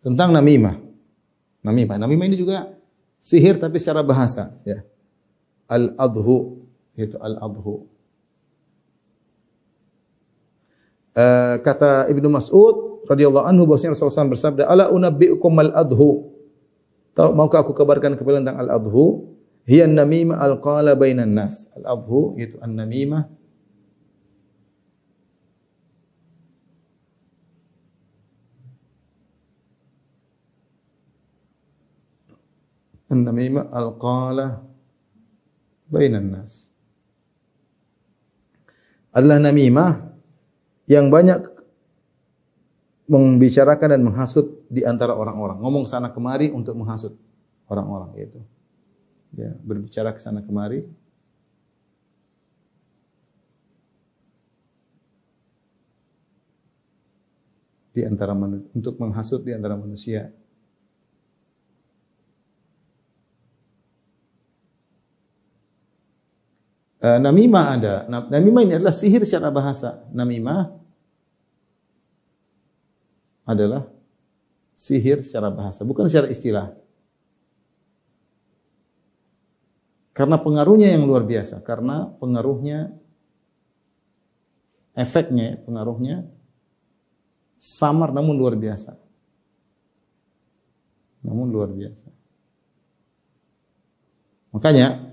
tentang namimah. Namimah ini juga sihir tapi secara bahasa, ya. Al-adhu, itu al-adhu. Kata Ibnu Mas'ud radhiyallahu anhu bahwasanya Rasulullah SAW bersabda, "Ala unabbiukum al-adhu?" Tahu maukah aku kabarkan kepada tentang al-adhu? Hiya an-namimah al-qala bainan nas. Al-adhu itu an-namimah al-qala bainan nas. Adalah namimah yang banyak membicarakan dan menghasut di antara orang-orang. Ngomong sana kemari untuk menghasut orang-orang itu. Ya, berbicara ke sana kemari di antara untuk menghasut di antara manusia. Namimah ada. Namimah ini adalah sihir secara bahasa. Namimah adalah sihir secara bahasa, bukan secara istilah. Karena pengaruhnya yang luar biasa, karena pengaruhnya, efeknya, pengaruhnya samar namun luar biasa. Namun luar biasa. Makanya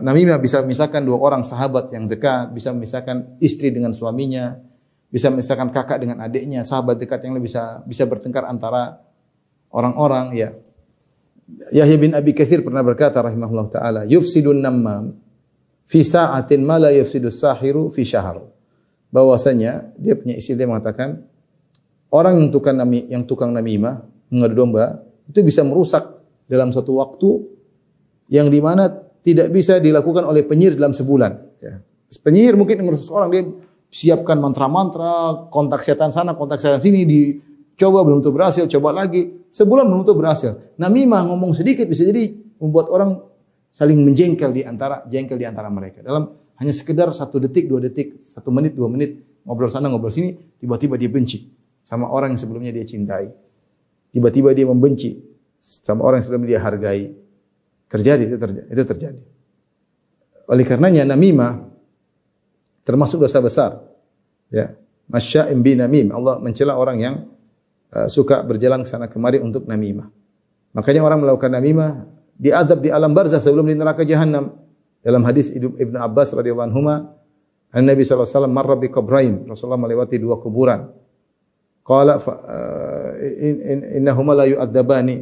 namimah bisa misalkan dua orang sahabat yang dekat, bisa misalkan istri dengan suaminya, bisa misalkan kakak dengan adiknya, sahabat dekat yang bisa bertengkar antara orang-orang, ya. Yahya bin Abi Katsir pernah berkata rahimahullah taala, "Yufsidun nammam fi sa'atin ma la yufsidus sahiru fi syahr." Bahwasanya dia punya istri, dia mengatakan orang yang tukang namimah, mengadu domba, itu bisa merusak dalam suatu waktu yang di mana tidak bisa dilakukan oleh penyihir dalam sebulan, ya. Penyihir mungkin merusak orang, dia siapkan mantra-mantra, kontak setan sana, kontak setan sini, dicoba belum tentu berhasil, coba lagi, sebulan belum tentu berhasil. Namimah ngomong sedikit bisa jadi membuat orang saling jengkel di antara mereka. Dalam hanya sekedar 1 detik, 2 detik, 1 menit, 2 menit, ngobrol sana, ngobrol sini, tiba-tiba dia benci sama orang yang sebelumnya dia cintai. Tiba-tiba dia membenci sama orang yang sebelumnya dia hargai. Itu terjadi. Oleh karenanya namimah termasuk dosa besar. Ya, masya'im bi namim. Allah mencela orang yang suka berjalan ke sana kemari untuk namimah. Makanya orang melakukan namimah diazab di alam barzakh sebelum di neraka jahanam. Dalam hadis Ibnu Abbas radhiyallahu anhuma, Nabi sallallahu alaihi wasallam marra bi qabrain. Rasulullah melewati 2 kuburan. Qala innahuma la yu'adzabani.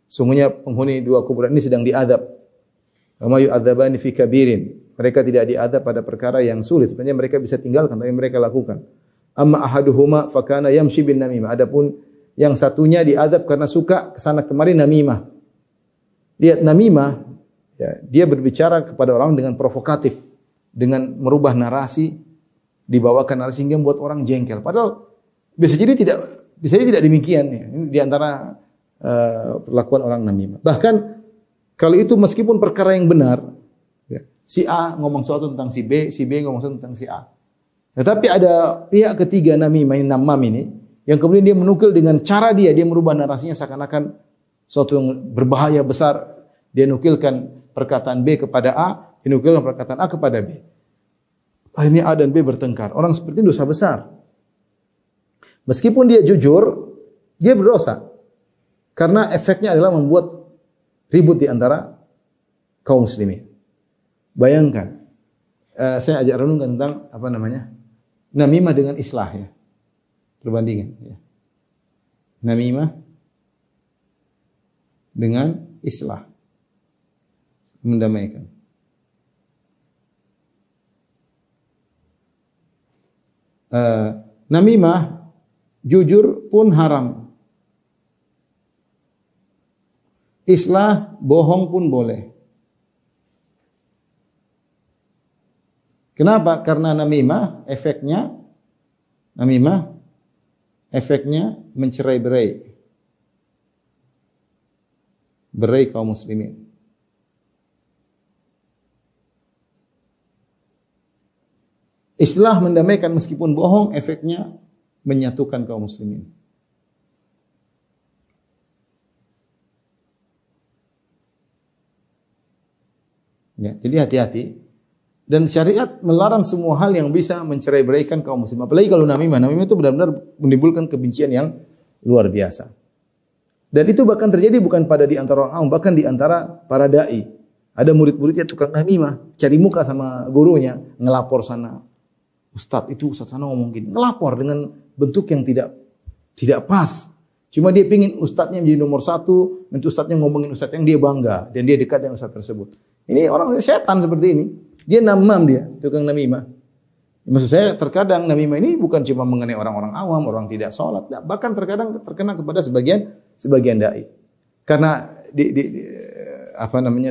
Sungguhnya penghuni 2 kuburan ini sedang diazab. Wa ma yu'adzabani fi kabirin. Mereka tidak diadab pada perkara yang sulit. Sebenarnya mereka bisa tinggalkan, tapi mereka lakukan. Amma ahaduhuma fakana yamshi bin namimah. Adapun yang satunya diadab karena suka kesana kemari namimah. Lihat namimah, ya, dia berbicara kepada orang dengan provokatif, dengan merubah narasi, dibawakan narasi hingga membuat orang jengkel. Padahal bisa jadi tidak demikian. Ya. Ini di antara perlakuan orang namimah. Bahkan kalau itu meskipun perkara yang benar, si A ngomong sesuatu tentang si B ngomong sesuatu tentang si A. Tetapi ada pihak ketiga namimah ini yang kemudian dia menukil dengan cara dia merubah narasinya seakan-akan sesuatu yang berbahaya besar. Dia nukilkan perkataan B kepada A, dinukilkan perkataan A kepada B. Akhirnya A dan B bertengkar. Orang seperti ini dosa besar. Meskipun dia jujur, dia berdosa. Karena efeknya adalah membuat ribut di antara kaum muslimin. Bayangkan, saya ajak renungkan tentang namimah dengan islah, ya. Perbandingan, ya. Namimah dengan islah, mendamaikan. Namimah jujur pun haram. Islah bohong pun boleh. Kenapa? Karena namimah efeknya mencerai-berai kaum muslimin. Islah mendamaikan meskipun bohong, efeknya menyatukan kaum muslimin. Ya, jadi hati-hati. Dan syariat melarang semua hal yang bisa mencerai-beraikan kaum muslim. Apalagi kalau namimah. Namimah itu benar-benar menimbulkan kebencian yang luar biasa. Dan itu bahkan terjadi bukan pada di antara orang awam, bahkan di antara para dai. Ada murid-muridnya tukang namimah, cari muka sama gurunya, ngelapor sana. Ustadz itu ustadz sana ngomong gini, ngelapor dengan bentuk yang tidak pas. Cuma dia pingin ustadznya menjadi nomor satu, nanti ustadznya ngomongin ustadz yang dia bangga dan dia dekat dengan ustadz tersebut. Ini orang setan seperti ini. Dia namam dia, tukang namimah. Maksud saya terkadang namimah ini bukan cuma mengenai orang-orang awam, orang tidak sholat, bahkan terkadang terkena kepada sebagian dai. Karena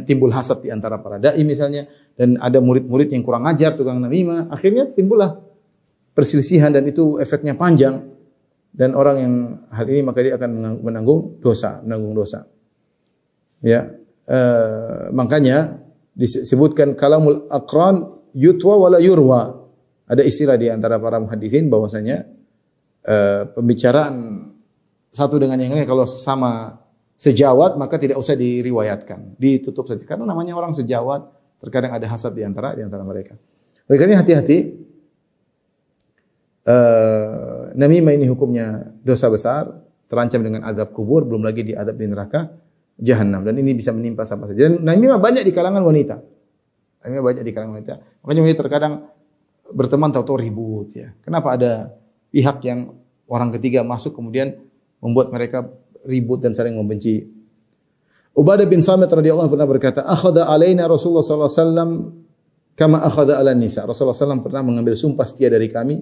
timbul hasad di antara para dai misalnya, dan ada murid-murid yang kurang ajar tukang namimah, akhirnya timbullah perselisihan dan itu efeknya panjang. Dan orang yang hal ini maka dia akan menanggung dosa. Ya, makanya disebutkan kalamul aqran yutwa wala yurwa. Ada istilah di antara para muhaditsin bahwasanya pembicaraan satu dengan yang lain kalau sama sejawat maka tidak usah diriwayatkan, ditutup saja karena namanya orang sejawat, terkadang ada hasad di antara mereka. Oleh karena hati-hati, namimah ini hukumnya dosa besar, terancam dengan azab kubur, belum lagi diadab di neraka jahanam, dan ini bisa menimpa siapa saja. Dan namimah banyak di kalangan wanita. Makanya wanita terkadang berteman tahu-tahu ribut ya. Kenapa ada pihak yang orang ketiga masuk kemudian membuat mereka ribut dan saling membenci. Ubadah bin Samit radhiyallahu anhu pernah berkata, "Akhadha alaina Rasulullah sallallahu alaihi wasallam kama akhadha ala nisa." Rasulullah sallallahu pernah mengambil sumpah setia dari kami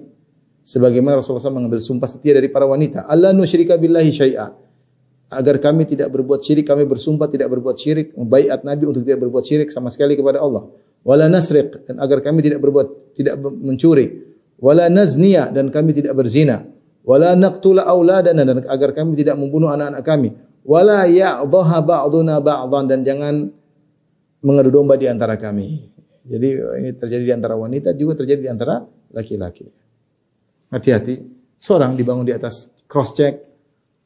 sebagaimana Rasulullah SAW mengambil sumpah setia dari para wanita. Allah nusyrika billahi syai'a. Agar kami tidak berbuat syirik, kami bersumpah tidak berbuat syirik, baiat Nabi untuk tidak berbuat syirik sama sekali kepada Allah. Wala nasriq, dan agar kami tidak mencuri. Wala nazniya, dan kami tidak berzina. Wala naqtula auladana, dan agar kami tidak membunuh anak-anak kami. Wala ya'dhaha ba'duna ba'dhan, dan jangan mengadu domba di antara kami. Jadi ini terjadi di antara wanita, juga terjadi di antara laki-laki. Hati-hati, seorang dibangun di atas cross check,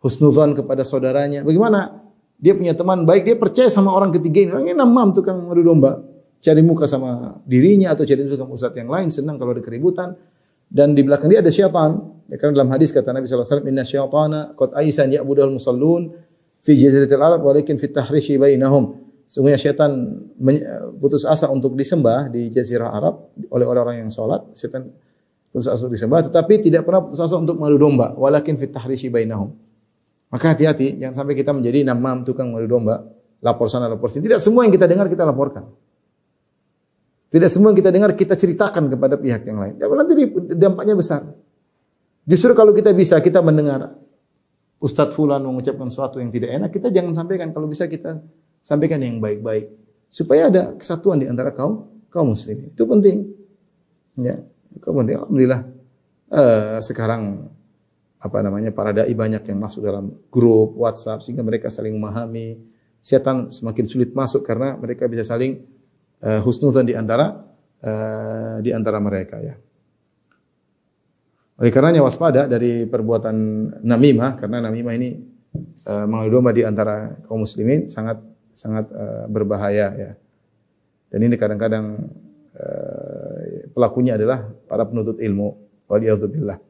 husnuzan kepada saudaranya. Bagaimana? Dia punya teman baik, dia percaya sama orang ketiga ini. Orang ini namam tukang mengadu domba, cari muka sama dirinya atau cari muka sama ustaz yang lain, senang kalau ada keributan. Dan di belakang dia ada syaitan. Ya, karena dalam hadis kata Nabi sallallahu alaihi wasallam, "Inna syaitana qad aisan ya'budul musallun fi jaziratil Arab walakin fit tahrishi bainahum." Sungguhnya syaitan putus asa untuk disembah di jazirah Arab oleh orang-orang yang salat. Syaitan putus asa untuk disembah, tetapi tidak pernah putus asa untuk mengadu domba, walakin fit tahrishi bainahum. Maka hati-hati, jangan sampai kita menjadi namam, tukang mengadu domba, lapor sana, lapor sini. Tidak semua yang kita dengar kita laporkan. Tidak semua yang kita dengar kita ceritakan kepada pihak yang lain. Ya, nanti dampaknya besar. Justru kalau kita bisa, kita mendengar Ustadz Fulan mengucapkan sesuatu yang tidak enak, kita jangan sampaikan. Kalau bisa kita sampaikan yang baik-baik. Supaya ada kesatuan di antara kaum muslimin. Itu penting. Ya, itu penting. Alhamdulillah. Sekarang para dai banyak yang masuk dalam grup WhatsApp sehingga mereka saling memahami. Setan semakin sulit masuk karena mereka bisa saling husnudzan di antara mereka ya. Oleh karenanya waspada dari perbuatan namimah, karena namimah ini mengadu domba di antara kaum muslimin sangat berbahaya ya. Dan ini kadang-kadang pelakunya adalah para penuntut ilmu. Waliyadzubillah.